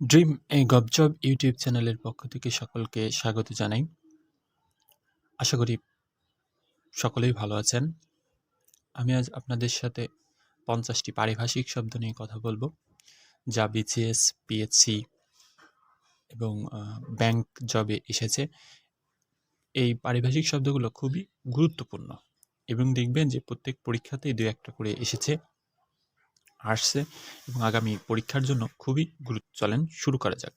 Dream এ গপজব YouTube চ্যানেলের পক্ষ থেকে সকলকে স্বাগত জানাই। আশা করি সকলেই ভালো আছেন। আমি আজ আপনাদের সাথে 50টি পারিভাষিক শব্দ নিয়ে কথা বলবো, যা বিসিএস, পিএসসি এবং ব্যাংক জবে এসেছে। এই পারিভাষিক শব্দগুলো খুবই গুরুত্বপূর্ণ এবং দেখবেন যে প্রত্যেক পরীক্ষাতেই 2-1টা করে আসছে এবং আগামী পরীক্ষার জন্য খুবই চলেন শুরু করা যাক।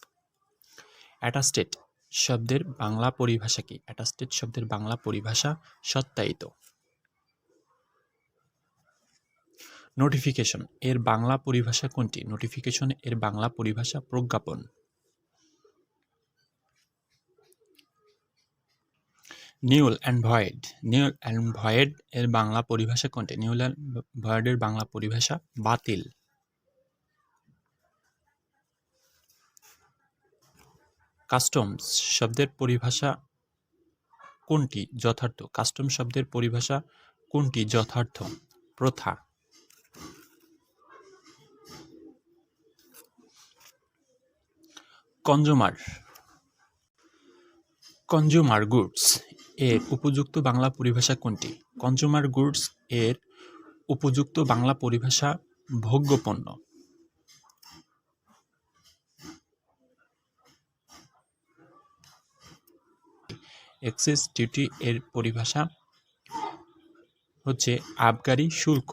অ্যাটাস্টেড শব্দের বাংলা পরিভাষা কি? অ্যাটাস্টেড শব্দের বাংলা পরিভাষা সত্যায়িত। নোটিফিকেশন এর বাংলা পরিভাষা কোনটি? নোটিফিকেশন এর বাংলা পরিভাষা প্রজ্ঞাপন। নিউল অ্যান্ড ভয়েড, নিউল অ্যান্ড ভয়েড এর বাংলা পরিভাষা কোনটি? নিউল অ্যান্ড ভয়েড এর বাংলা পরিভাষা বাতিল। কাস্টমস শব্দের পরিভাষা কোনটি যথার্থ? কাস্টম শব্দের পরিভাষা কোনটি যথার্থ? প্রথা। কনজুমার, কনজুমার গুডস এর উপযুক্ত বাংলা পরিভাষা কোনটি? কনজুমার গুডস এর উপযুক্ত বাংলা পরিভাষা ভোগ্যপণ্য। এক্সেস ডিউটি এর পরিভাষা হচ্ছে আবগারি শুল্ক।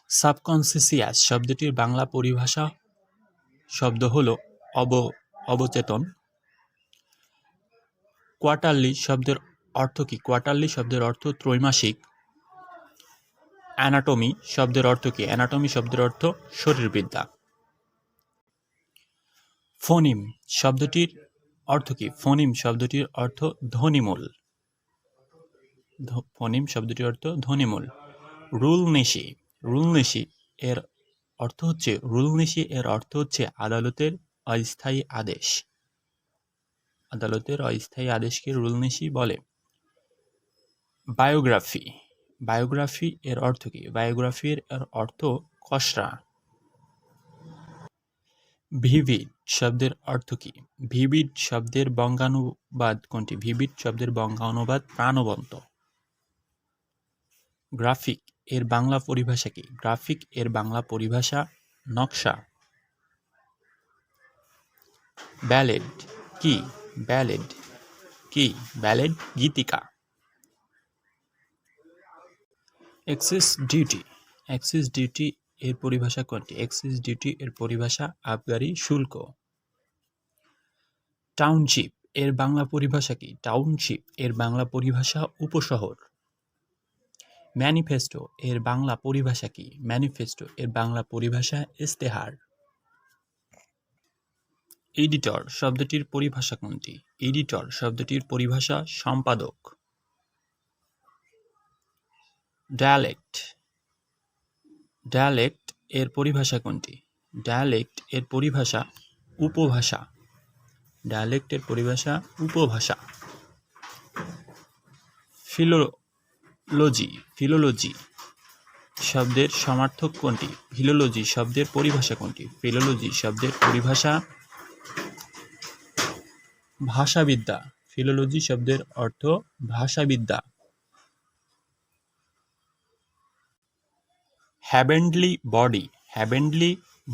সাবকনসিয়াস শব্দটির বাংলা পরিভাষা শব্দ হলো অবচেতন। কোয়ার্টারলি শব্দের অর্থ কি? কোয়ার্টারলি শব্দের অর্থ ত্রৈমাসিক। অ্যানাটমি শব্দের অর্থ কি? অ্যানাটমি শব্দের অর্থ শরীরবিদ্যা। ফোনিম শব্দটির অর্থ কি? ফোনিম শব্দটির অর্থ ধ্বনিমূল। ফোনিম শব্দটির অর্থ ধ্বনিমূল। রুলনেশি, রুলনেশি এর অর্থ হচ্ছে রুলনেশি এর অর্থ হচ্ছে আদালতের অস্থায়ী আদেশ। আদালতের অস্থায়ী আদেশকে রুলনেশি বলে। বায়োগ্রাফি, বায়োগ্রাফি এর অর্থ কি? বায়োগ্রাফির এর অর্থ খসড়া। ভিভিড শব্দের অর্থ কি? ভিভিড শব্দের বঙ্গানুবাদ কোনটি? ভিভিড শব্দের বঙ্গানুবাদ প্রাণবন্ত। গ্রাফিক এর বাংলা পরিভাষা কি? গ্রাফিক এর বাংলা পরিভাষা নকশা। ব্যালেড কি? ব্যালেড কি? ব্যালেড গীতিকা। এক্সেস ডিউটি, এক্সেস ডিউটি এর পরিভাষা কোনটি? এক্সেস ডিউটি এর পরিভাষা আবগারি শুল্ক। টাউনশিপ এর বাংলা পরিভাষা কি? টাউনশিপ এর বাংলা পরিভাষা উপশহর। ম্যানিফেস্টো এর বাংলা পরিভাষা কি? ম্যানিফেস্টো এর বাংলা পরিভাষা ইস্তেহার। এডিটর শব্দটির পরিভাষা কোনটি? এডিটর শব্দটির পরিভাষা সম্পাদক। ডায়ালেক্ট, ডায়ালেক্ট এর পরিভাষা কোনটি? ডায়ালেক্ট এর পরিভাষা উপভাষা। ডায়ালেক্ট এর পরিভাষা উপভাষা। ফিলোলজি, ফিলোলজি শব্দের সমার্থক কোনটি? ফিলোলজি শব্দের পরিভাষা কোনটি? ফিলোলজি শব্দের পরিভাষা ভাষাবিদ্যা। ফিলোলজি শব্দের অর্থ ভাষাবিদ্যা। হ্যাভেন্ডলি বডি, হ্যাভেন্ডলি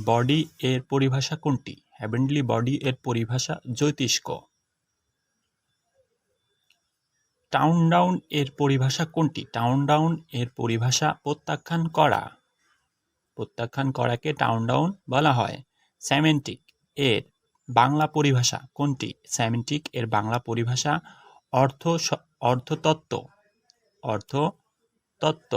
বডি এর পরিভাষা কোনটি? হ্যাভেন্ডলি বডি এর পরিভাষা জ্যোতিষ্ক। টাউন ডাউন এর পরিভাষা কোনটি? টাউন ডাউন এর পরিভাষা প্রত্যাখ্যান করা। প্রত্যাখ্যান করাকে টাউন ডাউন বলা হয়। সেমেন্টিক এর বাংলা পরিভাষা কোনটি? সেমেন্টিক এর বাংলা পরিভাষা অর্থতত্ত্ব। অর্থতত্ত্ব।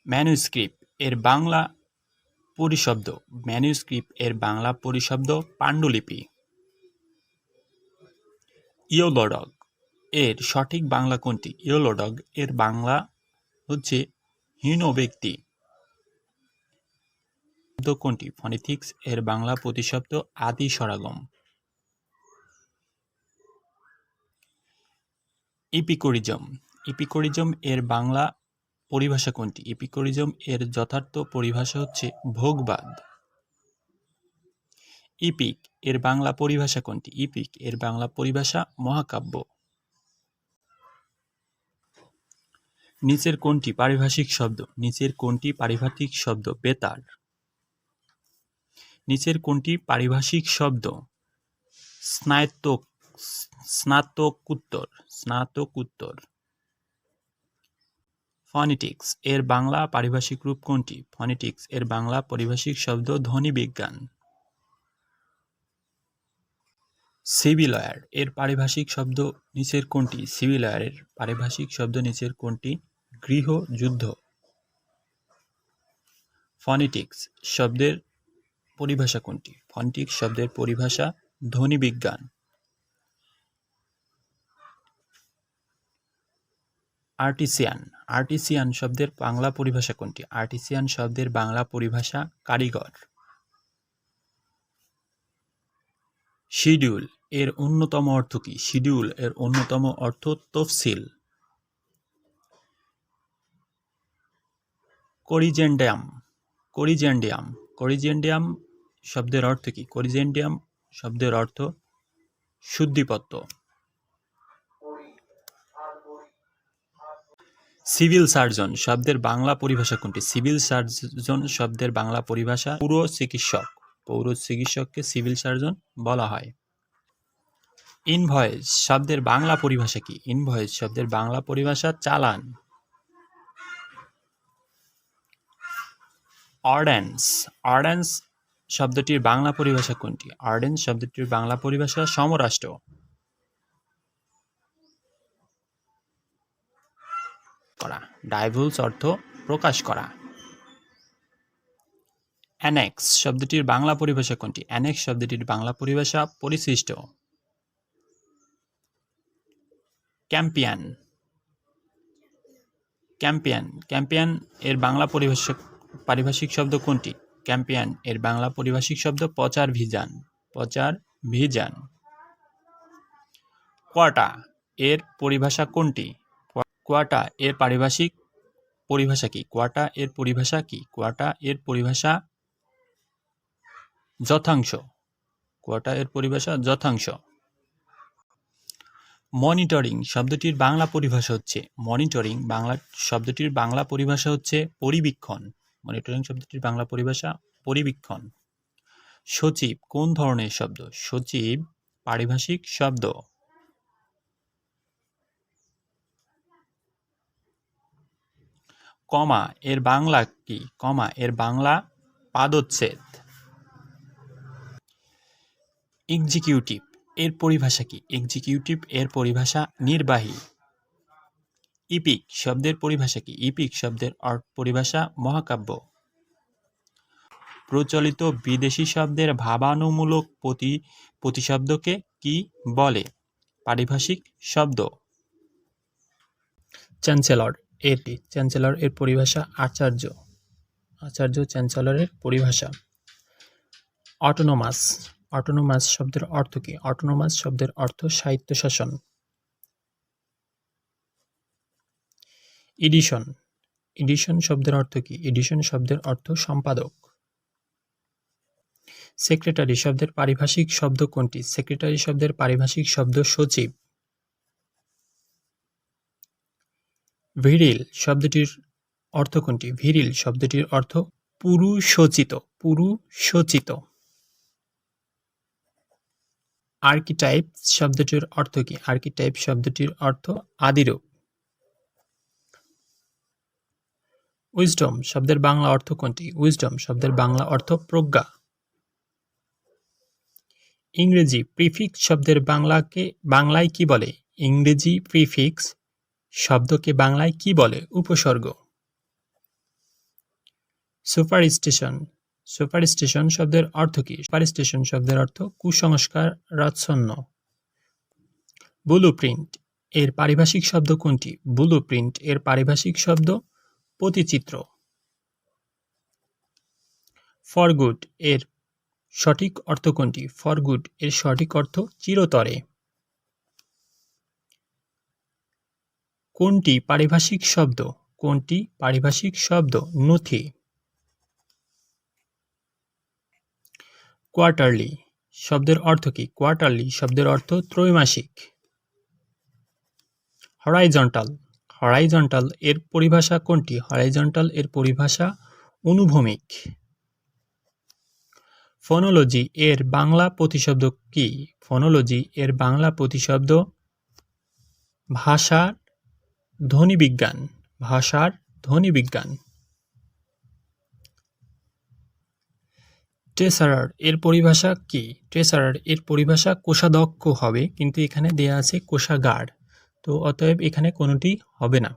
ম্যানুস্ক্রিপ্ট এর বাংলা পরিশব্দ, ম্যানুস্ক্রিপ্ট এর বাংলা পরিশব্দ পাণ্ডুলিপি। ইওলোডগ এর সঠিক বাংলা কোনটি? ইওলোডগ এর বাংলা হচ্ছে হীন ব্যক্তি। কোনটি? ফনেটিক্স এর বাংলা প্রতিশব্দ আদি স্বরাগম। ইপিকুরিজম। ইপিকুরিজম এর বাংলা পরিভাষা কোনটি? ইপিকুরিজম এর যথার্থ পরিভাষা হচ্ছে ভোগবাদ। ইপিক এর বাংলা পরিভাষা কোনটি? ইপিক এর বাংলা পরিভাষা মহাকাব্য। নিচের কোনটি পারিভাষিক শব্দ? নিচের কোনটি পারিভাষিক শব্দ? বেতার। নিচের কোনটি পারিভাষিক শব্দ? স্নাতকোত্তর। স্নাতকোত্তর। ফনেটিক্স এর বাংলা পারিভাষিক রূপ কোনটি? ফনেটিক্স এর বাংলা পারিভাষিক শব্দ ধ্বনিবিজ্ঞান। সিভিলয়ার এর পারিভাষিক শব্দ নিচের কোনটি? সিভিলয়ার এর পারিভাষিক শব্দ নিচের কোনটি? গৃহযুদ্ধ। ফনেটিক্স শব্দের পরিভাষা কোনটি? ফনেটিক্স শব্দের পরিভাষা ধ্বনিবিজ্ঞান। আর্টিসিয়ান। আর্টিসিয়ান শব্দের বাংলা পরিভাষা কোনটি? আর্টিসিয়ান শব্দের বাংলা পরিভাষা কারিগর। শিডিউল এর অন্যতম অর্থ কি? শিডিউল এর অন্যতম অর্থ তফসিল। করিজেন্ডিয়াম। করিজেন্ডিয়াম। করিজেন্ডিয়াম শব্দের অর্থ কি? করিজেন্ডিয়াম শব্দের অর্থ শুদ্ধিপত্র। সিভিল সার্জন শব্দের বাংলা পরিভাষা কোনটি? সিভিল সার্জন শব্দের বাংলা পরিভাষা পৌর চিকিৎসক। পৌর চিকিৎসককে সিভিল সার্জন বলা হয়। ইনভয়েস শব্দের বাংলা পরিভাষা কি? ইনভয়েস শব্দের বাংলা পরিভাষা চালান। অর্ডেন্স। অর্ডেন্স শব্দটির বাংলা পরিভাষা কোনটি? অর্ডেন্স শব্দটির বাংলা পরিভাষা সমরাষ্ট্র। করা। ডাইভুলস অর্থ প্রকাশ করা। অ্যানেক্স শব্দটির বাংলা পরিভাষা কোনটি? অ্যানেক্স শব্দটির বাংলা পরিভাষা পরিশিষ্ট। ক্যাম্পিয়ান। ক্যাম্পিয়ান। ক্যাম্পিয়ান এর বাংলা পারিভাষিক শব্দ কোনটি? ক্যাম্পিয়ান এর বাংলা পারিভাষিক শব্দ প্রচার ভিজান। প্রচার ভিজান। কোয়াটা এর পরিভাষা কোনটি? কোয়াটা এর পারিভাষিক পরিভাষা কি? কোয়াটা এর পরিভাষা কি? কোয়াটা এর পরিভাষা যথাংশ। কোয়াটা এর পরিভাষা যথাংশ। মনিটরিং শব্দটির বাংলা পরিভাষা হচ্ছে মনিটরিং বাংলা শব্দটির বাংলা পরিভাষা হচ্ছে পরিবীক্ষণ। মনিটরিং শব্দটির বাংলা পরিভাষা পরিবীক্ষণ। সচিব কোন ধরনের শব্দ? সচিব পারিভাষিক শব্দ। কমা এর বাংলা কি? কমা এর বাংলা পাদচ্ছেদ। এক্সিকিউটিভ এর পরিভাষা কি? এক্সিকিউটিভ এর পরিভাষা নির্বাহী। ইপিক শব্দের পরিভাষা কি? ইপিক শব্দের পরিভাষা মহাকাব্য। প্রচলিত বিদেশি শব্দের ভাবানুমূলক প্রতিশব্দকে কি বলে? পারিভাষিক শব্দ। চ্যান্সেলর চ্যান্সেলর এর পরিভাষা আচার্য। আচার্য চ্যান্সেলরের পরিভাষা। অটোনোমাস। অটোনোমাস শব্দের অর্থ কি? অটোনোমাস শব্দের অর্থ স্বায়ত্তশাসন। এডিশন। এডিশন শব্দের অর্থ কি? এডিশন শব্দের অর্থ সম্পাদক। সেক্রেটারি শব্দের পারিভাষিক শব্দ কোনটি? সেক্রেটারি শব্দের পারিভাষিক শব্দ সচিব। ভিরিল শব্দটির অর্থ কোনটি? ভিরিল শব্দটির অর্থ পুরুষোচিত। পুরুষোচিত। আর্কিটাইপ শব্দটির অর্থ কি? আর্কিটাইপ শব্দটির অর্থ আদিরূপ। উইজডম শব্দের বাংলা অর্থ কোনটি? উইজডম শব্দের বাংলা অর্থ প্রজ্ঞা। ইংরেজি প্রিফিক্স শব্দের বাংলায় কি বলে? ইংরেজি প্রিফিক্স শব্দকে বাংলায় কি বলে? উপসর্গ। সুপারস্টিশন। সুপারস্টিশন শব্দের অর্থ কি? সুপারস্টিশন শব্দের অর্থ কুসংস্কারাচ্ছন্ন। ব্লুপ্রিন্ট এর পারিভাষিক শব্দ কোনটি? ব্লুপ্রিন্ট এর পারিভাষিক শব্দ প্রতিচিত্র। ফর গুড এর সঠিক অর্থ কোনটি? ফর গুড এর সঠিক অর্থ চিরতরে। কোনটি পারিভাষিক শব্দ? কোনটি পারিভাষিক শব্দ? নথি। কোয়ার্টারলি শব্দের অর্থ কি? কোয়ার্টারলি শব্দের অর্থ ত্রৈমাসিক। হরাইজন্টাল হরাইজন্টাল এর পরিভাষা কোনটি? হরাইজন্টাল এর পরিভাষা অনুভূমিক। ফোনোলজি এর বাংলা প্রতিশব্দ কি? ফোনোলজি এর বাংলা প্রতিশব্দ ভাষার ধ্বনিবিজ্ঞান। ভাষার ধ্বনিবিজ্ঞান। ট্রেসারার এর পরিভাষা কি? ট্রেসারার এর পরিভাষা কোষাধ্যক্ষ হবে, কিন্তু এখানে দেয়া আছে কোষাগার, তো অতএব এখানে কোনোটি হবে না।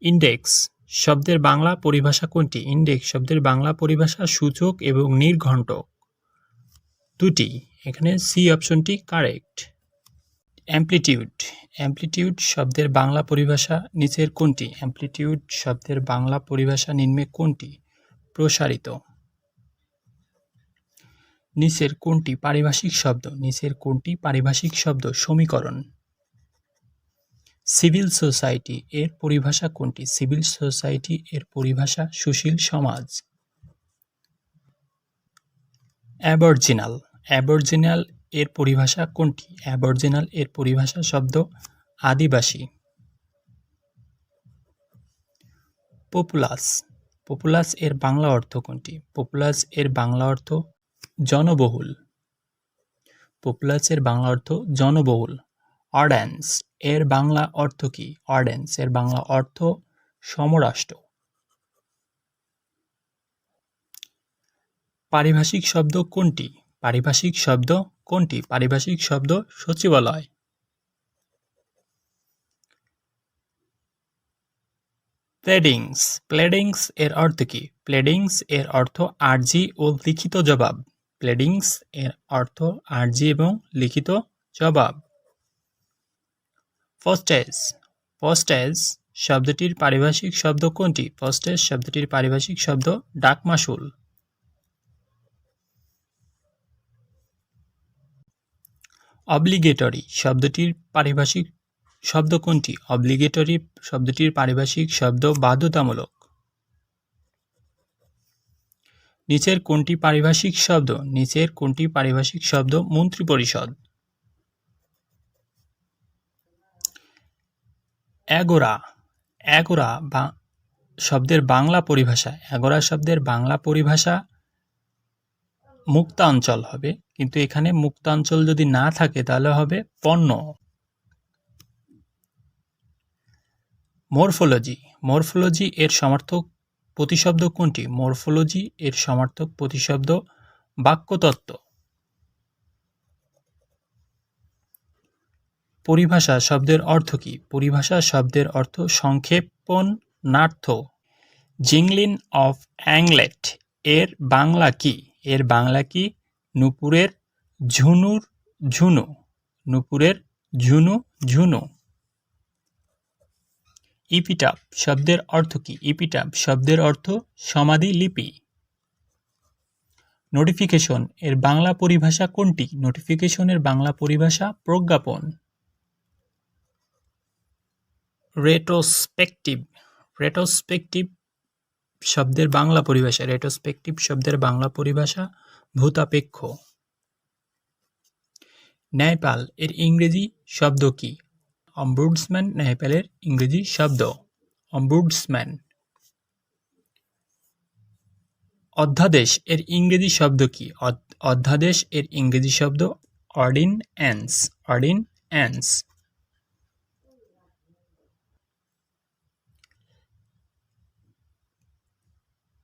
ইন্ডেক্স শব্দের বাংলা পরিভাষা কোনটি? ইন্ডেক্স শব্দের বাংলা পরিভাষা সূচক এবং নির্ঘণ্টক দুটি। এখানে সি অপশনটি কারেক্ট। অ্যামপ্লিটিউড অ্যামপ্লিটিউড শব্দের বাংলা পরিভাষা নিচের কোনটি? অ্যামপ্লিটিউড শব্দের বাংলা পরিভাষা নিম্নে কোনটি? প্রসারিত। নিচের কোনটি পারিভাষিক শব্দ? নিচের কোনটি পারিভাষিক শব্দ? সমীকরণ। সিভিল সোসাইটি এর পরিভাষা কোনটি? সিভিল সোসাইটি এর পরিভাষা সুশীল সমাজ। অ্যাবরজিনাল অ্যাবরজিনাল এর পরিভাষা কোনটি? অ্যাবরজিনাল এর পরিভাষা শব্দ আদিবাসী। পপুলাস পপুলাস এর বাংলা অর্থ কোনটি? পপুলাস এর বাংলা অর্থ জনবহুল। পপুলাস এর বাংলা অর্থ জনবহুল। অর্ড্যান্স এর বাংলা অর্থ কি? অর্ড্যান্স এর বাংলা অর্থ সমরাষ্ট্র। পারিভাষিক শব্দ কোনটি? পারিভাষিক শব্দ কোনটি? পারিভাষিক শব্দ সচিবালয়। প্লেডিংস প্লেডিংস এর অর্থ কি? প্লেডিংস এর অর্থ আর্জি ও লিখিত জবাব। প্লেডিংস এর অর্থ আর্জি এবং লিখিত জবাব। পোস্টেজ পোস্টেজ শব্দটির পারিভাষিক শব্দ কোনটি? পোস্টেজ শব্দটির পারিভাষিক শব্দ ডাকমাশুল। অব্লিগেটরি শব্দটির পারিভাষিক শব্দ কোনটি? অব্লিগেটরি শব্দটির পারিভাষিক শব্দ বাধ্যতামূলক। নিচের কোনটি পারিভাষিক শব্দ? নিচের কোনটি পারিভাষিক শব্দ? মন্ত্রিপরিষদ। এগোরা এগোরা বা শব্দের বাংলা পরিভাষা। এগোরা শব্দের বাংলা পরিভাষা মুক্তাঞ্চল হবে, কিন্তু এখানে মুক্তাঞ্চল যদি না থাকে তাহলে হবে পণ্য। মরফোলজি মরফোলজি এর সমার্থক প্রতিশব্দ কোনটি? মরফোলজি এর সমার্থক প্রতিশব্দ বাক্যতত্ত্ব। পরিভাষা শব্দের অর্থ কি? পরিভাষা শব্দের অর্থ সংক্ষেপণার্থ। জিংলিন অফ অ্যাংলেট এর বাংলা কি? এর বাংলা কি? নূপুরের ঝুনুর ঝুনু। নূপুরের ঝুনু ঝুনু। ইপিটাফ শব্দের অর্থ কি? ইপিটাফ শব্দের অর্থ সমাধি লিপি। নোটিফিকেশন এর বাংলা পরিভাষা কোনটি? নোটিফিকেশনের বাংলা পরিভাষা প্রজ্ঞাপন। রেট্রোস্পেকটিভ রেট্রোস্পেকটিভ শব্দের বাংলা পরিভাষা। রেট্রোস্পেকটিভ শব্দের বাংলা পরিভাষা ভূতাপেক্ষ। ন্যায়পাল এর ইংরেজি শব্দ কি? অম্বুডসম্যান ন্যায়পালের ইংরেজি শব্দ অম্বুডসম্যান। অধ্যাদেশ এর ইংরেজি শব্দ কি? অধ্যাদেশ এর ইংরেজি শব্দ অর্ডিন্যান্স। অর্ডিন্যান্স।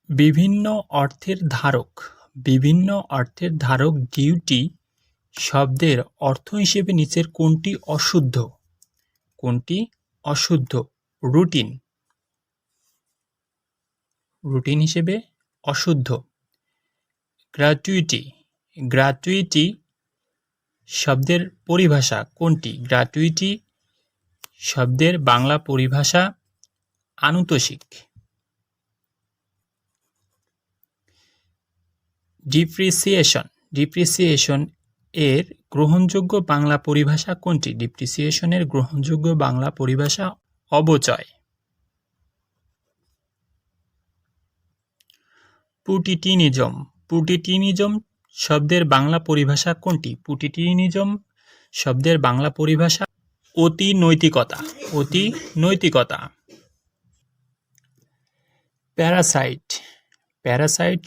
বিভিন্ন অর্থের ধারক। বিভিন্ন অর্থের ধারক ডিউটি শব্দের অর্থ হিসেবে নিচের কোনটি অশুদ্ধ? কোনটি অশুদ্ধ? রুটিন। রুটিন হিসেবে অশুদ্ধ। গ্র্যাচুইটি গ্র্যাচুইটি শব্দের পরিভাষা কোনটি? গ্র্যাচুইটি শব্দের বাংলা পরিভাষা আনুতোষিক। ডিপ্রিসিয়েশন। ডিপ্রিসিয়েশন এর গ্রহণযোগ্য বাংলা পরিভাষা কোনটি? ডিপ্রিসিয়েশনের গ্রহণযোগ্য বাংলা পরিভাষা অবচয়। পুটিটিনিজম। পুটিটিনিজম শব্দের বাংলা পরিভাষা কোনটি? পুটিটিনিজম শব্দের বাংলা পরিভাষা অতি নৈতিকতা। অতি নৈতিকতা। প্যারাসাইট। প্যারাসাইট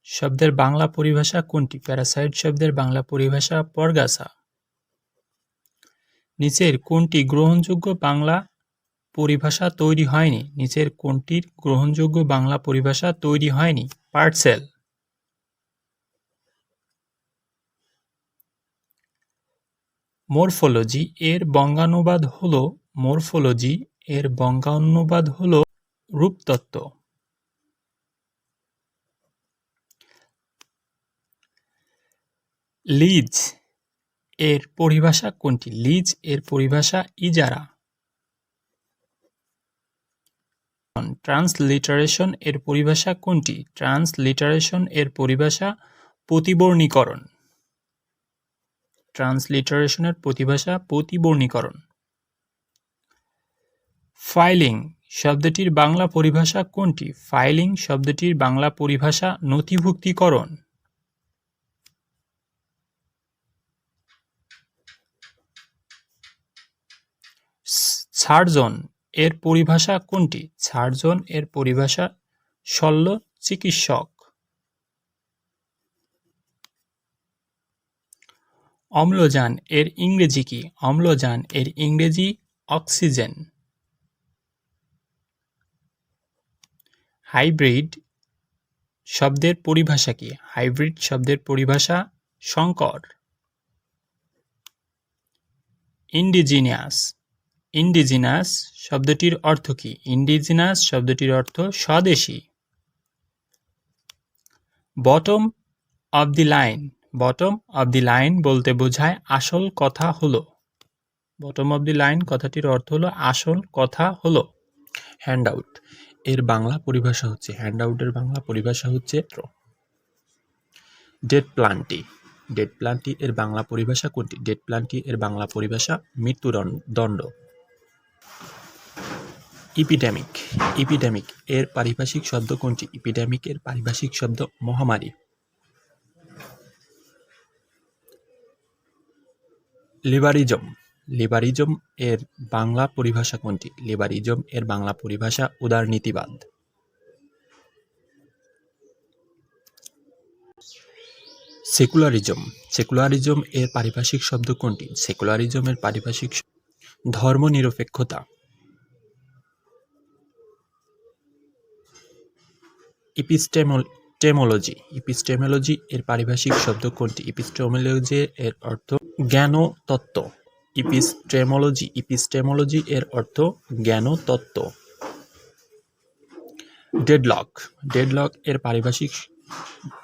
শব্দের বাংলা পরিভাষা কোনটি? প্যারাসাইট শব্দের বাংলা পরিভাষা পরগাছা। নিচের কোনটি গ্রহণযোগ্য বাংলা পরিভাষা তৈরি হয়নি? নিচের কোনটির গ্রহণযোগ্য বাংলা পরিভাষা তৈরি হয়নি? পার্সেল। মরফোলজি এর বঙ্গানুবাদ হলো মরফোলজি এর বঙ্গানুবাদ হলো রূপতত্ত্ব। লিজ এর পরিভাষা কোনটি? লিজ এর পরিভাষা ইজারা। ট্রান্সলিটারেশন এর পরিভাষা কোনটি? ট্রান্সলিটারেশন এর পরিভাষা প্রতিবর্ণীকরণ। ট্রান্সলিটারেশনের পরিভাষা প্রতিবর্ণীকরণ। ফাইলিং শব্দটির বাংলা পরিভাষা কোনটি? ফাইলিং শব্দটির বাংলা পরিভাষা নথিভুক্তিকরণ। সার্জন এর পরিভাষা কোনটি? সার্জন এর পরিভাষা শল্য চিকিৎসক। অম্লজান এর ইংরেজি কি? অম্লজান এর ইংরেজি অক্সিজেন। হাইব্রিড শব্দের পরিভাষা কি? হাইব্রিড শব্দের পরিভাষা সংকর। ইন্ডিজিনিয়াস। ইন্ডিজিনাস শব্দটির অর্থ কি? ইন্ডিজিনাস শব্দটির অর্থ স্বদেশী। Bottom of the line. Bottom of the line বলতে বোঝায় আসল কথা হলো। বটম অব দি লাইন কথাটির অর্থ হলো আসল কথা হলো। হ্যান্ডআউট এর বাংলা পরিভাষা হচ্ছে হ্যান্ডআউটের বাংলা পরিভাষা হচ্ছে ডেড প্লান্টি। ডেড প্লান্টি এর বাংলা পরিভাষা কোনটি? ডেড প্লান্টি এর বাংলা পরিভাষা মৃত্যুদণ্ড। ইপিডেমিক। ইপিডেমিক এর পারিভাষিক শব্দ কোনটি? ইপিডেমিক এর পারিভাষিক শব্দ মহামারী। লিবারিজম। লিবারিজম এর বাংলা পরিভাষা কোনটি? লিবারিজম এর বাংলা পরিভাষা উদারনীতিবাদ। সেকুলারিজম। সেকুলারিজম এর পারিভাষিক শব্দ কোনটি? সেকুলারিজম এর পারিভাষিক ধর্মনিরপেক্ষতা। ইপিস্টেমোলজি। ইপিস্টেমোলজি এর পারিভাষিক শব্দ কোনটি? ইপিস্টেমোলজি এর অর্থ জ্ঞানতত্ত্ব। ইপিস্টেমোলজি। ইপিস্টেমোলজি এর অর্থ জ্ঞানতত্ত্ব। ডেডলক। ডেডলক এর পারিভাষিক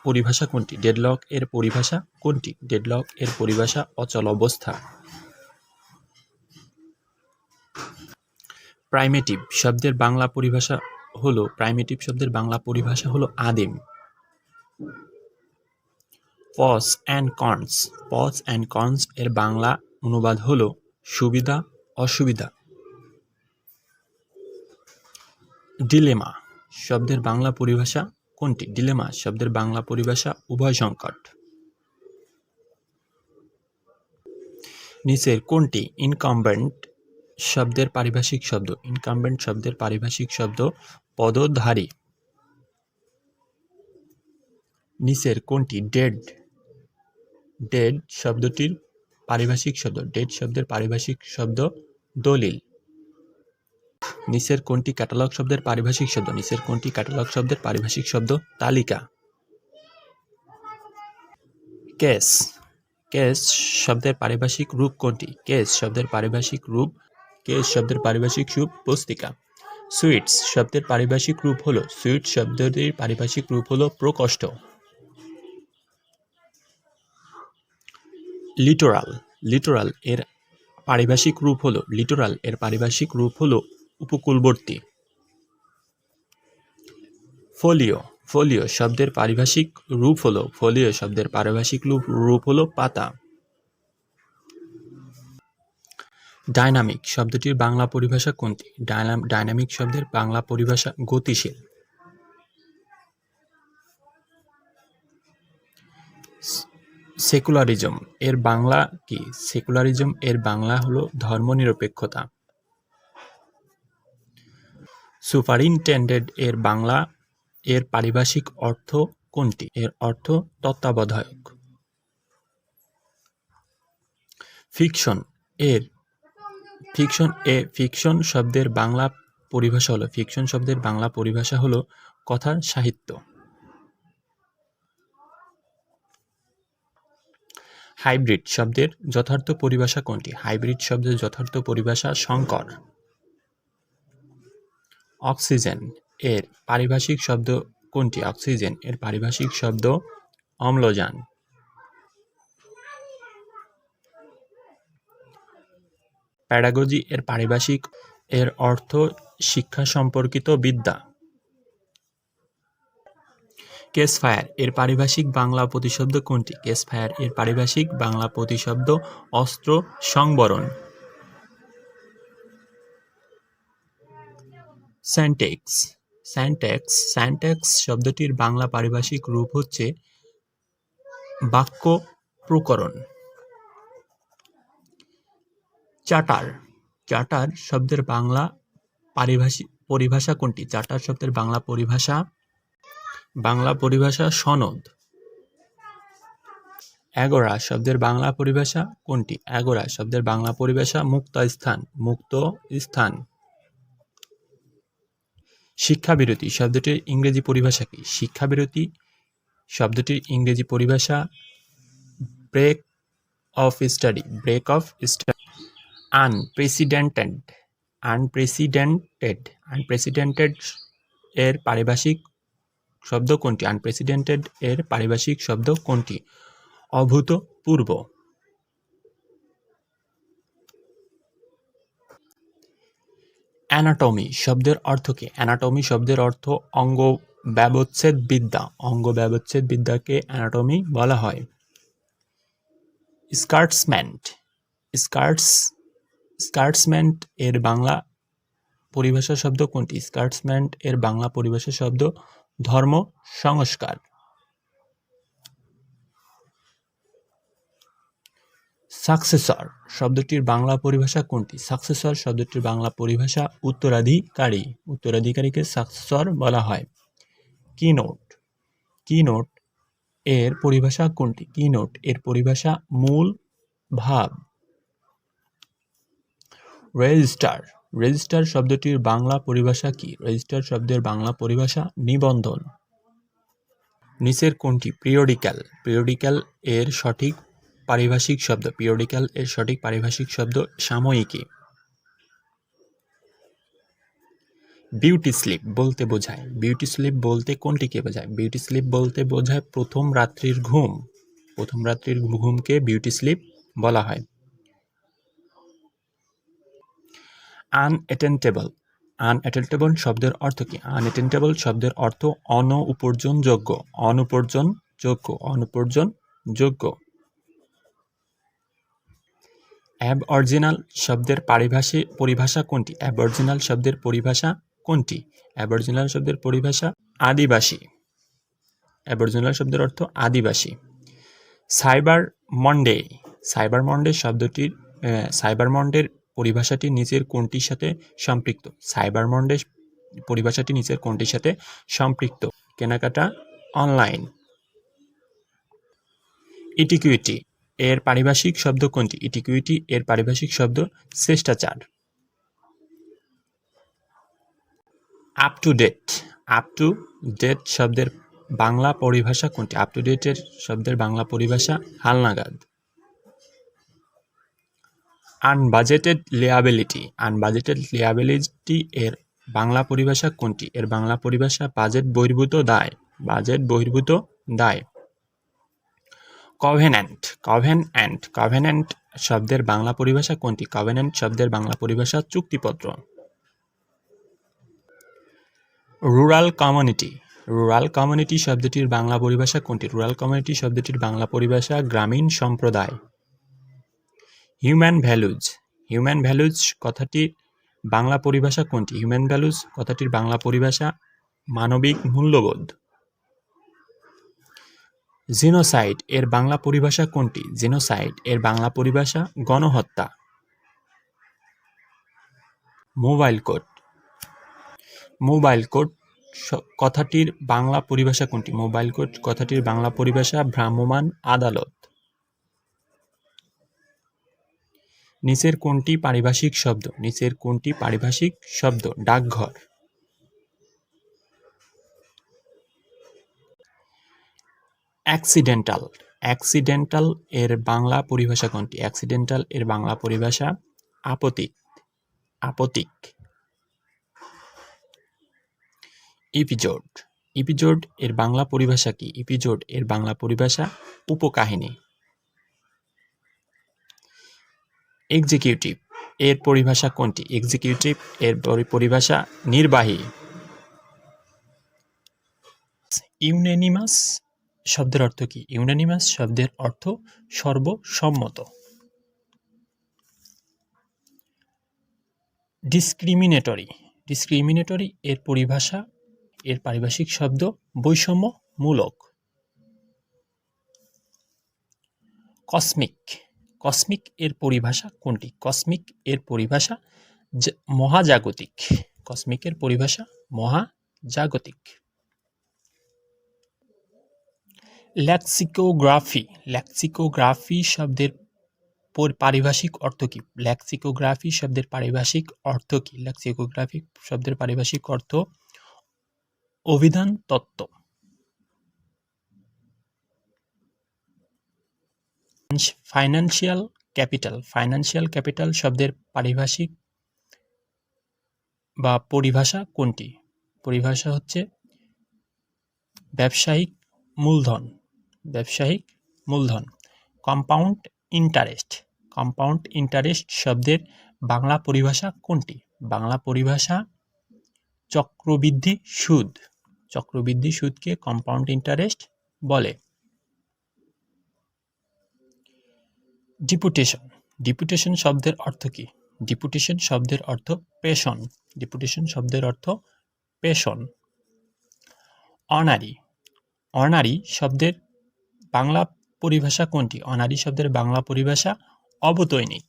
পরিভাষা কোনটি? ডেডলক এর পরিভাষা কোনটি? ডেডলক এর পরিভাষা অচল অবস্থা। প্রাইমেটিভ শব্দের বাংলা পরিভাষা হলো প্রাইমেটিভ শব্দের বাংলা পরিভাষা হলো আদিম। Pros and cons. Pros and cons এর বাংলা অনুবাদ হলো সুবিধা অসুবিধা। ডিলেমা শব্দের বাংলা পরিভাষা কোনটি? ডিলেমা শব্দের বাংলা পরিভাষা উভয় সংকট। নিচের কোনটি ইনকাম্বেন্ট শব্দের পারিভাষিক শব্দ? ইনকাম্বেন্ট শব্দের পারিভাষিক শব্দ পদধারী। নিচের কোনটি ডেড? ডেড শব্দটির পারিভাষিক শব্দ ডেড শব্দের পারিভাষিক শব্দ দলিল। নিচের কোনটি ক্যাটালগ শব্দের পারিভাষিক শব্দ? নিচের কোনটি ক্যাটালগ শব্দের পারিভাষিক শব্দ তালিকা। কেস। কেস শব্দের পারিভাষিক রূপ কোনটি? কেস শব্দের পারিভাষিক রূপ পুস্তিকা। সুইটস শব্দের পারিভাষিক রূপ হলো সুইট শব্দটির পারিভাষিক রূপ হলো প্রকোষ্ঠ। লিটোরাল। লিটোরাল এর পারিভাষিক রূপ হলো উপকূলবর্তী। ফোলিও। ফোলিও শব্দের পারিভাষিক রূপ হলো পাতা। ডাইনামিক শব্দটির বাংলা পরিভাষা কোনটি? ডাইনামিক শব্দের বাংলা পরিভাষা গতিশীল। সেকুলারিজম এর বাংলা কি? সেকুলারিজম এর বাংলা হলো ধর্মনিরপেক্ষতা। সুপারিনটেন্ডেন্ট এর পারিভাষিক অর্থ কোনটি? এর অর্থ তত্ত্বাবধায়ক। ফিকশন শব্দের বাংলা পরিভাষা হলো কথার সাহিত্য। হাইব্রিড শব্দের যথার্থ পরিভাষা কোনটি? হাইব্রিড শব্দের যথার্থ পরিভাষা সংকর। অক্সিজেন এর পারিভাষিক শব্দ কোনটি? অক্সিজেন এর পারিভাষিক শব্দ অম্লজান। প্যাডাগজি এর পারিভাষিক এর অর্থ শিক্ষা সম্পর্কিত বিদ্যা। কেসফায়ার এর পারিভাষিক বাংলা প্রতিশব্দ কোনটি? কেসফায়ার এর পারিভাষিক বাংলা প্রতিশব্দ অস্ত্র সংবরণ। স্যান্টেক্স শব্দটির বাংলা পারিভাষিক রূপ হচ্ছে বাক্য প্রকরণ। চার্টার শব্দের বাংলা পরিভাষা কোনটি? চার্টার শব্দের বাংলা পরিভাষা সনদ। এগোরা শব্দের বাংলা পরিভাষা কোনটি? এগোরা শব্দের বাংলা পরিভাষা মুক্ত স্থান। শিক্ষাবিরতি শব্দটির ইংরেজি পরিভাষা কি? শিক্ষাবিরতি শব্দটির ইংরেজি পরিভাষা ব্রেক অফ স্টাডি। আনপ্রেসিডেন্টেড এর পারিভাষিক শব্দ কোনটি? আনপ্রেসিডেন্টেড এর পারিভাষিক শব্দ কোনটি? অভূতপূর্ব। অ্যানাটমি শব্দের অর্থ কি? অ্যানাটমি শব্দের অর্থ অঙ্গ ব্যবচ্ছেদ বিদ্যা। অঙ্গ ব্যবচ্ছেদ বিদ্যাকে অ্যানাটমি বলা হয়। স্কার্টসম্যান এর বাংলা পরিভাষা শব্দ কোনটি? স্কার্টসম্যান এর বাংলা পরিভাষা শব্দ ধর্ম সংস্কার। সাকসেসর শব্দটির বাংলা পরিভাষা কোনটি? সাকসেসর শব্দটির বাংলা পরিভাষা উত্তরাধিকারীকে সাকসেসর বলা হয়। কিনোট এর পরিভাষা কোনটি? কিনোট এর পরিভাষা মূল ভাব। রেজিস্টার শব্দটির বাংলা পরিভাষা কি? রেজিস্টার শব্দের বাংলা পরিভাষা নিবন্ধন। নিচের কোনটি পিরিয়ডিক্যাল এর সঠিক পারিভাষিক শব্দ সাময়িকী। বিউটি স্লিপ বলতে কোনটিকে বোঝায়? বিউটি স্লিপ বলতে বোঝায় প্রথম রাত্রির ঘুমকে বিউটি স্লিপ বলা হয়। আনঅ্যাটেন্টেবল শব্দের অর্থ কি? আনঅ্যাটেন্টেবল শব্দের অর্থ অনুপর্জনযোগ্য। অ্যাবঅরিজিনাল শব্দের পরিভাষা কোনটি? অ্যাবঅরিজিনাল শব্দের পরিভাষা কোনটি? অ্যাবঅরিজিনাল শব্দের পরিভাষা আদিবাসী। অ্যাবঅরিজিনাল শব্দের অর্থ আদিবাসী। সাইবার মন্ডের পরিভাষাটি নিচের কোনটির সাথে সম্পৃক্ত? সাইবার মন্ডের পরিভাষাটি নিচের কোনটির সাথে সম্পৃক্ত? কেনাকাটা, অনলাইন। ইটিকুইটি এর পারিভাষিক শব্দ কোনটি? ইটিকুইটি এর পারিভাষিক শব্দ শিষ্টাচার। আপ টু ডেট শব্দের বাংলা পরিভাষা কোনটি? আপ টু ডেট এর শব্দের বাংলা পরিভাষা হালনাগাদ। আনবাজেটেড লিয়াবিলিটি এর বাংলা পরিভাষা কোনটি? এর বাংলা পরিভাষা বাজেট বহির্ভূত দায়। কভেন্যান্ট শব্দের বাংলা পরিভাষা কোনটি? কভেন্যান্ট শব্দের বাংলা পরিভাষা চুক্তিপত্র। রুরাল রুরাল কমিউনিটি শব্দটির বাংলা পরিভাষা কোনটি? রুরাল কমিউনিটি শব্দটির বাংলা পরিভাষা গ্রামীণ সম্প্রদায়। হিউম্যান ভ্যালুজ, হিউম্যান ভ্যালুজ কথাটির বাংলা পরিভাষা কোনটি? হিউম্যান ভ্যালুজ কথাটির বাংলা পরিভাষা মানবিক মূল্যবোধ। জিনোসাইড এর বাংলা পরিভাষা কোনটি? জিনোসাইড এর বাংলা পরিভাষা গণহত্যা। মোবাইল কোড, মোবাইল কোড কথাটির বাংলা পরিভাষা কোনটি? মোবাইল কোড কথাটির বাংলা পরিভাষা ভ্রাম্যমাণ আদালত। নিচের কোনটি পারিভাষিক শব্দ? নিচের কোনটি পারিভাষিক শব্দ? ডাকঘর। অ্যাক্সিডেন্টাল, অ্যাক্সিডেন্টাল এর বাংলা পরিভাষা কোনটি? অ্যাক্সিডেন্টাল এর বাংলা পরিভাষা আপতিত, আপতিক। এপিসোড, এপিসোড এর বাংলা পরিভাষা কি? এপিসোড এর বাংলা পরিভাষা উপকাহিনী। এক্সিকিউটিভ এর পরিভাষা কোনটি? এক্সিকিউটিভ এর পরিভাষা নির্বাহী। ইউনানিমাস শব্দের অর্থ কি? ইউনানিমাস শব্দের অর্থ সর্বসম্মত। ডিসক্রিমিনেটরি, ডিসক্রিমিনেটরি এর পরিভাষা, এর পারিভাষিক শব্দ বৈষম্যমূলক। কসমিক, কসমিক এর পরিভাষা কোনটি? কসমিক এর পরিভাষা মহাজাগতিক। কসমিক এর পরিভাষা মহাজাগতিক। লেক্সিকোগ্রাফি, লেক্সিকোগ্রাফি শব্দের পারিভাষিক অর্থ কি? লেক্সিকোগ্রাফি শব্দের পারিভাষিক অর্থ কি? লেক্সিকোগ্রাফি শব্দের পারিভাষিক অর্থ অভিধান তত্ত্ব। ফাইন্যান্সিয়াল ক্যাপিটাল, ফাইন্যান্সিয়াল ক্যাপিটাল শব্দের পারিভাষিক বা পরিভাষা কোনটি? পরিভাষা হচ্ছে ব্যবসায়িক মূলধন, ব্যবসায়িক মূলধন। কম্পাউন্ড ইন্টারেস্ট, কম্পাউন্ড ইন্টারেস্ট শব্দের বাংলা পরিভাষা কোনটি? বাংলা পরিভাষা চক্রবৃদ্ধি সুদ, চক্রবৃদ্ধি সুদকে কম্পাউন্ড ইন্টারেস্ট বলে। ডিপুটেশন, ডিপুটেশন শব্দের অর্থ কি? ডিপুটেশন শব্দের অর্থ পেশন, ডিপুটেশন শব্দের অর্থ পেশন। অনারি, অনারি শব্দের বাংলা পরিভাষা কোনটি? অনারি শব্দের বাংলা পরিভাষা অবৈতনিক।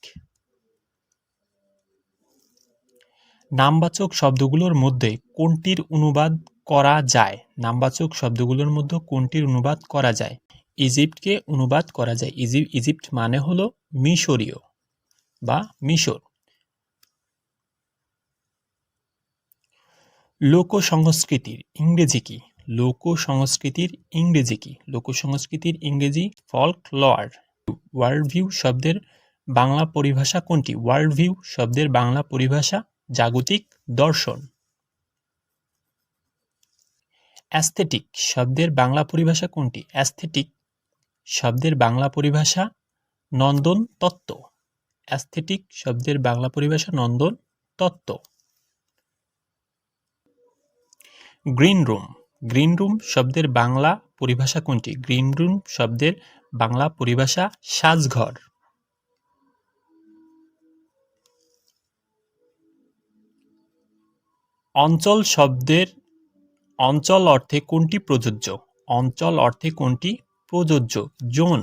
নামবাচক শব্দগুলোর মধ্যে কোনটির অনুবাদ করা যায়? নামবাচক শব্দগুলোর মধ্যে কোনটির অনুবাদ করা যায়? ইজিপ্টকে অনুবাদ করা যায়। ইজিপ্ট মানে হলো মিশরীয় বা মিশর। লোক সংস্কৃতির ইংরেজি কি? লোক সংস্কৃতির ইংরেজি কি? লোক সংস্কৃতির ইংরেজি ফল্কলর। ওয়ার্ল্ড ভিউ শব্দের বাংলা পরিভাষা কোনটি? ওয়ার্ল্ড ভিউ শব্দের বাংলা পরিভাষা জাগতিক দর্শন। অ্যাস্থেটিক শব্দের বাংলা পরিভাষা কোনটি? অ্যাস্থেটিক শব্দের বাংলা পরিভাষা নন্দন তত্ত্ব। অ্যাস্থেটিক শব্দের বাংলা পরিভাষা নন্দন তত্ত্ব। গ্রিন রুম, গ্রিন রুম শব্দের বাংলা পরিভাষা কোনটি? গ্রিন রুম শব্দের বাংলা পরিভাষা সাজঘর। অঞ্চল শব্দের অঞ্চল অর্থে কোনটি প্রযোজ্য? অঞ্চল অর্থে কোনটি প্রযোজ্য? জোন।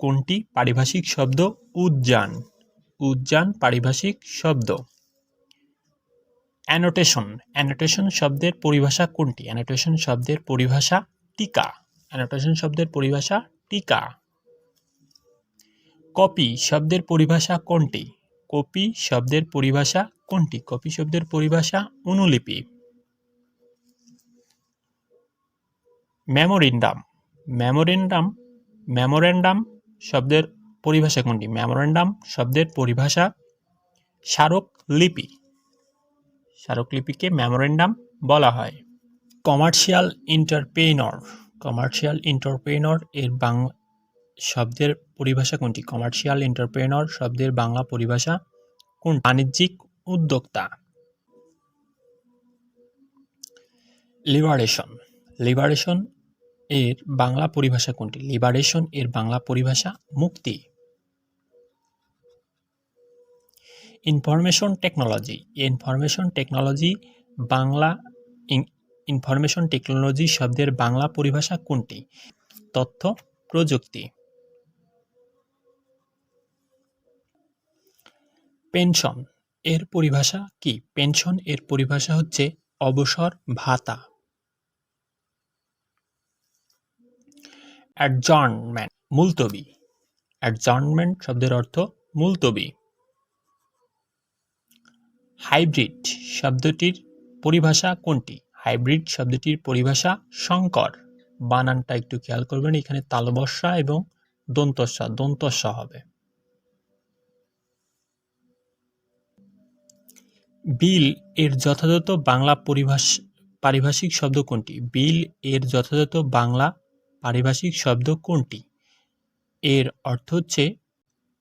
কোনটি পারিভাষিক শব্দ? উদ্যান, উদ্যান পারিভাষিক শব্দ। অ্যানোটেশন, অ্যানোটেশন শব্দের পরিভাষা কোনটি? অ্যানোটেশন শব্দের পরিভাষা টিকা, অ্যানোটেশন শব্দের পরিভাষা টিকা। কপি শব্দের পরিভাষা কোনটি? কপি শব্দের পরিভাষা কোনটি? কপি শব্দের পরিভাষা অনুলিপি। মেমোরেন্ডাম, মেমোরেন্ডাম, মেমোরেন্ডাম শব্দের পরিভাষা কোনটি? মেমোরেন্ডাম শব্দের পরিভাষা স্মারকলিপি, স্মারকলিপিকে মেমোরেন্ডাম বলা হয়। কমার্শিয়াল এন্টারপ্রেনর, কমার্শিয়াল এন্টারপ্রেনর এর শব্দের পরিভাষা কোনটি? কমার্শিয়াল এন্টারপ্রেনর শব্দের বাংলা পরিভাষা কোন? বাণিজ্যিক উদ্যোক্তা। লিবারেশন, লিবারেশন এর বাংলা পরিভাষা কোনটি? লিবারেশন এর বাংলা পরিভাষা মুক্তি। Information technology, information technology Bangla information technology শব্দের বাংলা পরিভাষা কোনটি? তথ্য প্রযুক্তি। পেনশন এর পরিভাষা কি? পেনশন এর পরিভাষা হচ্ছে অবসর ভাতা। অ্যাডজর্নমেন্ট, মুলতবি। অ্যাডজর্নমেন্ট শব্দের অর্থ মুলতবি। হাইব্রিড শব্দটির পরিভাষা কোনটি? হাইব্রিড শব্দটির পরিভাষা সংকর। বানানটা একটু খেয়াল করবেন, এখানে তালবস্যা এবং দন্তস্য হবে। বিল এর যথাযথ বাংলা পারিভাষিক শব্দ কোনটি? বিল এর যথাযথ বাংলা পারিভাষিক শব্দ কোনটি? এর অর্থ হচ্ছে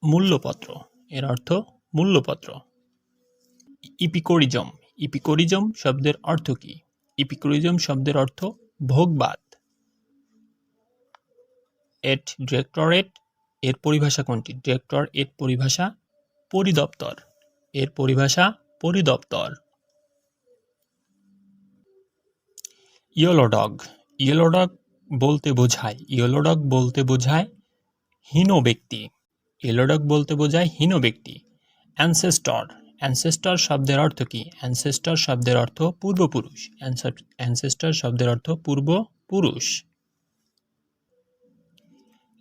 মূল্যপত্র। এর অর্থ মূল্যপত্র। ইপিকোরিজম, ইপিকোরিজম শব্দের অর্থ কি? ইপিকোরিজম শব্দের অর্থ ভোগবাদ। ডিরেক্টরেট এর পরিভাষা কোনটি? ডিরেক্টর এর পরিভাষা পরিদপ্তর। এর পরিভাষা পরিদপ্তর। ইয়েলোডগ, ইয়েলোডগ বলতে বোঝায় হীন ব্যক্তি। ইয়েলোডগ বলতে বোঝায় হীন ব্যক্তি। অ্যানসেস্টর, অ্যানসেস্টর শব্দের অর্থ কি? অ্যানসেস্টর শব্দের অর্থ পূর্বপুরুষ। অ্যানসেস্টর শব্দের অর্থ পূর্বপুরুষ।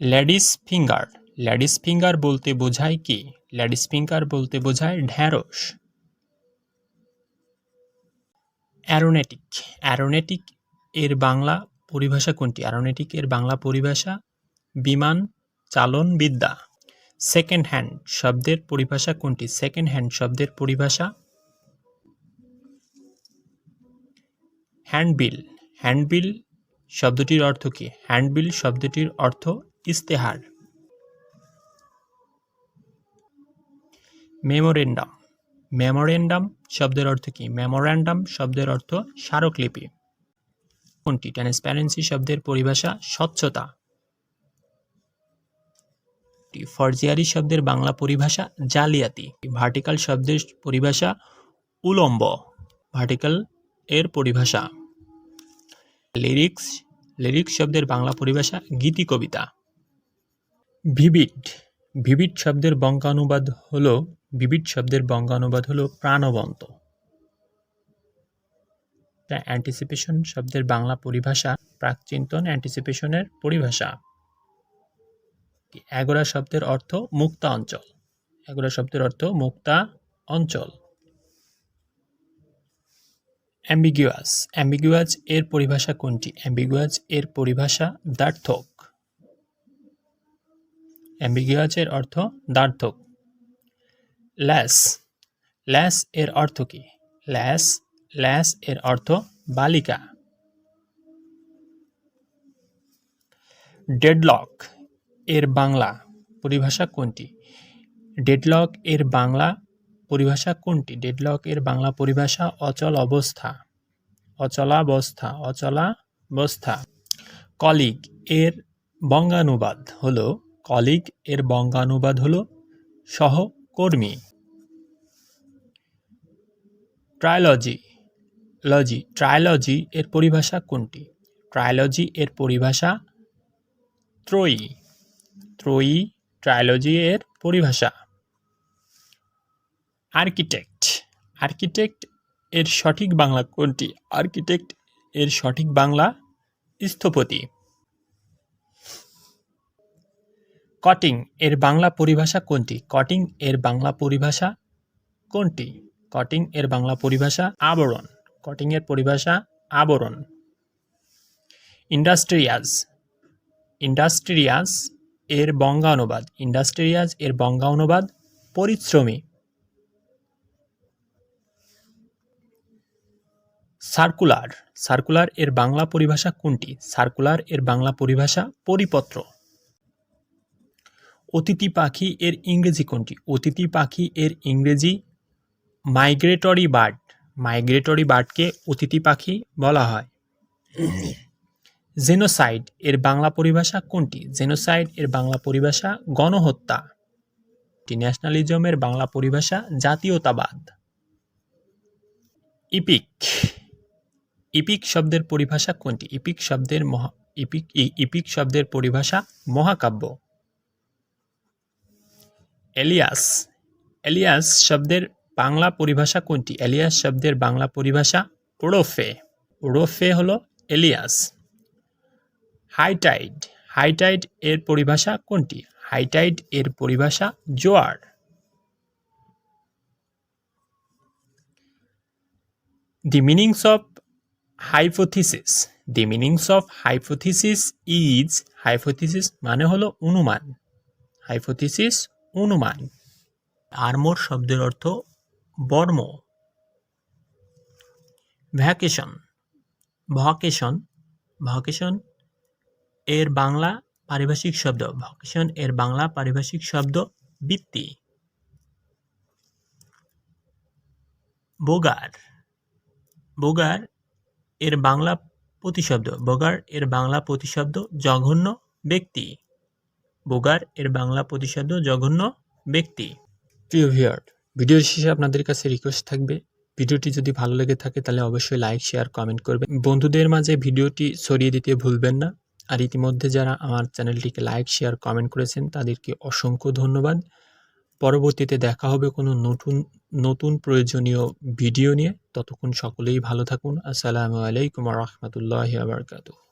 লেডিস ফিঙ্গার, লেডিস ফিঙ্গার বলতে বোঝায় কি? লেডিস ফিঙ্গার বলতে বোঝায় ঢ্যাঁড়স। অ্যারোনেটিক, অ্যারোনেটিক এর বাংলা পরিভাষা কোনটি? অ্যারোনেটিক এর বাংলা পরিভাষা বিমান চালন বিদ্যা। সেকেন্ড হ্যান্ড শব্দের পরিভাষা কোনটি? সেকেন্ড হ্যান্ড শব্দের পরিভাষা হ্যান্ডবিল। হ্যান্ডবিল শব্দটির অর্থ কি? হ্যান্ডবিল শব্দটির অর্থ ইস্তেহার। মেমোরেন্ডাম, মেমোরেন্ডাম শব্দের অর্থ কি? মেমোরেন্ডাম শব্দের অর্থ স্মারকলিপি। কোনটি? ট্রান্সপারেন্সি শব্দের পরিভাষা স্বচ্ছতা। ফরজিয়ারি শব্দের বাংলা পরিভাষা জালিয়াতি। ভার্টিক্যাল শব্দের পরিভাষা উলম্ব। ভার্টিক্যাল এর পরিভাষা। লিরিক্স, লিরিক্স শব্দের বাংলা পরিভাষা গীতি কবিতা। ভিভিড, ভিভিড শব্দের বঙ্গানুবাদ হলো, ভিভিড শব্দের বঙ্গানুবাদ হলো প্রাণবন্ত। অ্যান্টিসিপেশন শব্দের বাংলা পরিভাষা প্রাকচিন্তন। অ্যান্টিসিপেশনের পরিভাষা। এগোরা শব্দের অর্থ মুক্তা অঞ্চল। এগোরা শব্দের অর্থ মুক্তা অঞ্চল। অ্যাম্বিগুয়াস, অ্যাম্বিগুয়াস এর পরিভাষা কোনটি? অ্যাম্বিগুয়াস এর পরিভাষা দ্ব্যর্থক। অ্যাম্বিগুয়াস এর অর্থ দ্ব্যর্থক। ল্যাস, ল্যাস এর অর্থ কি? ল্যাস, ল্যাস এর অর্থ বালিকা। ডেডলক এর বাংলা পরিভাষা কোনটি? ডেডলক এর বাংলা পরিভাষা কোনটি? ডেডলক এর বাংলা পরিভাষা অচল অবস্থা। অচলাবস্থা, অচলাবস্থা। কলিগ এর বঙ্গানুবাদ হলো, কলিগ এর বঙ্গানুবাদ হলো সহকর্মী। ট্রায়োলজি, লজি, ট্রায়োলজি এর পরিভাষা কোনটি? ট্রায়োলজি এর পরিভাষা ত্রয়ী। ত্রয়ী ট্রায়োলজি এর পরিভাষা। আর্কিটেক্ট, আর্কিটেক্ট এর সঠিক বাংলা কোনটি? আর্কিটেক্ট এর সঠিক বাংলা স্থপতি। কটিং এর বাংলা পরিভাষা কোনটি? কটিং এর বাংলা পরিভাষা কোনটি? কটিং এর বাংলা পরিভাষা আবরণ। কটিং এর পরিভাষা আবরণ। ইন্ডাস্ট্রিয়াস, ইন্ডাস্ট্রিয়াস এর বঙ্গানুবাদ। ইন্ডাস্ট্রিয়াস এর বঙ্গানুবাদ পরিশ্রমী। সার্কুলার, সার্কুলার এর বাংলা পরিভাষা কোনটি? সার্কুলার এর বাংলা পরিভাষা পরিপত্র। অতিথি পাখি এর ইংরেজি কোনটি? অতিথি পাখি এর ইংরেজি মাইগ্রেটরি বার্ড, মাইগ্রেটরি বার্ডকে অতিথি পাখি বলা হয়। জেনোসাইড এর বাংলা পরিভাষা কোনটি? জেনোসাইড এর বাংলা পরিভাষা গণহত্যা। ন্যাশনালিজমের বাংলা পরিভাষা জাতীয়তাবাদ। ইপিক, ইপিক শব্দের পরিভাষা কোনটি? ইপিক শব্দের পরিভাষা মহাকাব্য। এলিয়াস, এলিয়াস শব্দের বাংলা পরিভাষা কোনটি? এলিয়াস শব্দের বাংলা পরিভাষা ওরফে। ওরফে হলো এলিয়াস। হাইটাইড, হাইটাইড এর পরিভাষা কোনটি? হাইটাইড এর পরিভাষা জোয়ার। The meanings of hypothesis, the meanings of hypothesis is, hypothesis মানে হলো অনুমান, hypothesis অনুমান। আর্মর শব্দের অর্থ বর্ম। ভ্যাকেশন, ভ্যাকেশন, ভ্যাকেশন এর বাংলা পারিভাষিক শব্দ, ভ্যাকেশন এর বাংলা পারিভাষিক শব্দ বৃত্তি। বোগার, বোগার এর বাংলা প্রতিশব্দ, বোগার এর বাংলা প্রতিশব্দ জঘন্য ব্যক্তি। বোগার এর বাংলা প্রতিশব্দ জঘন্য ব্যক্তি। প্রিয় ভিউয়ার, ভিডিওর শেষে আপনাদের কাছে রিকোয়েস্ট থাকবে, ভিডিওটি যদি ভালো লেগে থাকে তাহলে অবশ্যই লাইক, শেয়ার, কমেন্ট করবেন। বন্ধুদের মাঝে ভিডিওটি ছড়িয়ে দিতে ভুলবেন না। আর ইতিমধ্যে যারা আমার চ্যানেলটিকে লাইক, শেয়ার, কমেন্ট করেছেন তাদেরকে অসংখ্য ধন্যবাদ। পরবর্তীতে দেখা হবে কোনো নতুন প্রয়োজনীয় ভিডিও নিয়ে। ততক্ষণ সকলেই ভালো থাকুন। আসসালামু আলাইকুম ওয়া রাহমাতুল্লাহি ওয়া বারাকাতুহু।